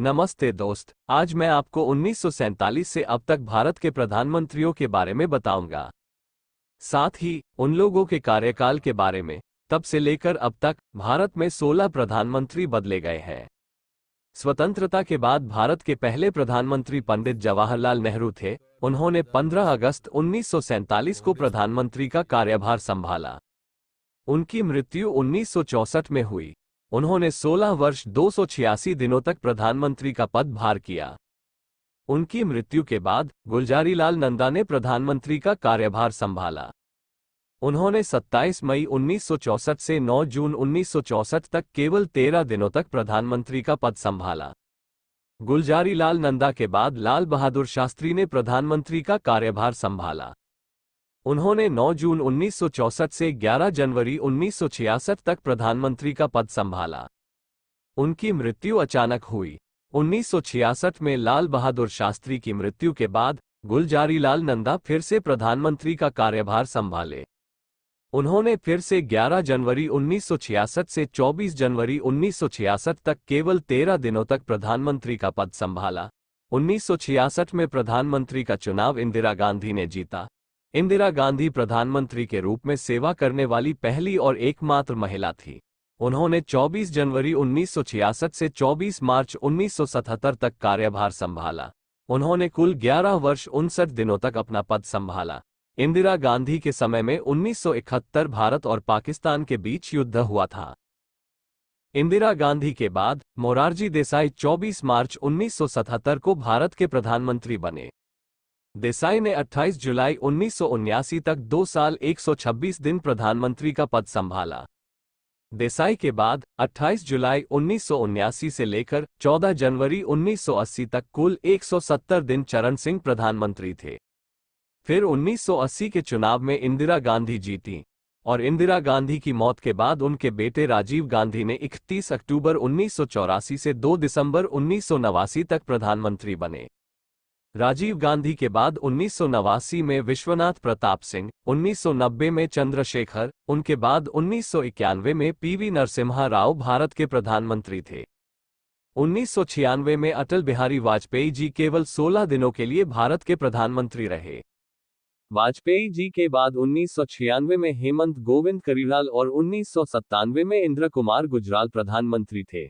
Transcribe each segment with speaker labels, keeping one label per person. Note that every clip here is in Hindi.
Speaker 1: नमस्ते दोस्त, आज मैं आपको 1947 से अब तक भारत के प्रधानमंत्रियों के बारे में बताऊंगा। साथ ही उन लोगों के कार्यकाल के बारे में। तब से लेकर अब तक भारत में 16 प्रधानमंत्री बदले गए हैं। स्वतंत्रता के बाद भारत के पहले प्रधानमंत्री पंडित जवाहरलाल नेहरू थे। उन्होंने 15 अगस्त 1947 को प्रधानमंत्री का कार्यभार संभाला। उनकी मृत्यु 1964 में हुई। उन्होंने 16 वर्ष 286 दिनों तक प्रधानमंत्री का पदभार किया। उनकी मृत्यु के बाद गुलजारीलाल नंदा ने प्रधानमंत्री का कार्यभार संभाला। उन्होंने 27 मई 1964 से 9 जून 1964 तक केवल 13 दिनों तक प्रधानमंत्री का पद संभाला। गुलजारीलाल नंदा के बाद लाल बहादुर शास्त्री ने प्रधानमंत्री का कार्यभार संभाला। उन्होंने 9 जून 1964 से 11 जनवरी 1966 तक प्रधानमंत्री का पद संभाला। उनकी मृत्यु अचानक हुई। 1966 में लाल बहादुर शास्त्री की मृत्यु के बाद गुलजारीलाल नंदा फिर से प्रधानमंत्री का कार्यभार संभाले। उन्होंने फिर से 11 जनवरी 1966 से 24 जनवरी 1966 तक केवल 13 दिनों तक प्रधानमंत्री का पद संभाला। 1966 में प्रधानमंत्री का चुनाव इंदिरा गांधी ने जीता। इंदिरा गांधी प्रधानमंत्री के रूप में सेवा करने वाली पहली और एकमात्र महिला थी। उन्होंने 24 जनवरी 1966 से 24 मार्च 1977 तक कार्यभार संभाला। उन्होंने कुल 11 वर्ष 59 दिनों तक अपना पद संभाला। इंदिरा गांधी के समय में 1971 भारत और पाकिस्तान के बीच युद्ध हुआ था। इंदिरा गांधी के बाद मोरारजी देसाई 24 मार्च 1977 को भारत के प्रधानमंत्री बने। देसाई ने 28 जुलाई 1979 तक 2 साल 126 दिन प्रधानमंत्री का पद संभाला। देसाई के बाद 28 जुलाई 1979 से लेकर 14 जनवरी 1980 तक कुल 170 दिन चरण सिंह प्रधानमंत्री थे। फिर 1980 के चुनाव में इंदिरा गांधी जीती और इंदिरा गांधी की मौत के बाद उनके बेटे राजीव गांधी ने 31 अक्टूबर 1984 से 2 दिसंबर 1989 तक प्रधानमंत्री बने। राजीव गांधी के बाद 1989 में विश्वनाथ प्रताप सिंह, 1990 में चंद्रशेखर, उनके बाद 1991 में पीवी नरसिम्हा राव भारत के प्रधानमंत्री थे। 1996 में अटल बिहारी वाजपेयी जी केवल 16 दिनों के लिए भारत के प्रधानमंत्री रहे। वाजपेयी जी के बाद 1996 में हेमंत गोविंद करीलाल और 1997 में इंदिरा कुमार गुजराल प्रधानमंत्री थे।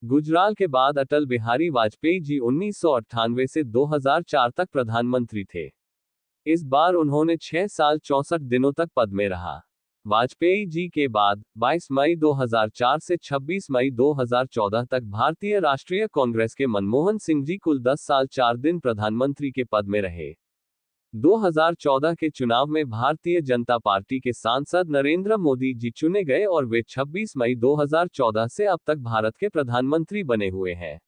Speaker 1: गुजराल के बाद अटल बिहारी वाजपेयी जी 1998 से 2004 तक प्रधानमंत्री थे। इस बार उन्होंने 6 साल 64 दिनों तक पद में रहा। वाजपेयी जी के बाद 22 मई 2004 से 26 मई 2014 तक भारतीय राष्ट्रीय कांग्रेस के मनमोहन सिंह जी कुल 10 साल 4 दिन प्रधानमंत्री के पद में रहे। 2014 के चुनाव में भारतीय जनता पार्टी के सांसद नरेंद्र मोदी जी चुने गए और वे 26 मई 2014 से अब तक भारत के प्रधानमंत्री बने हुए हैं।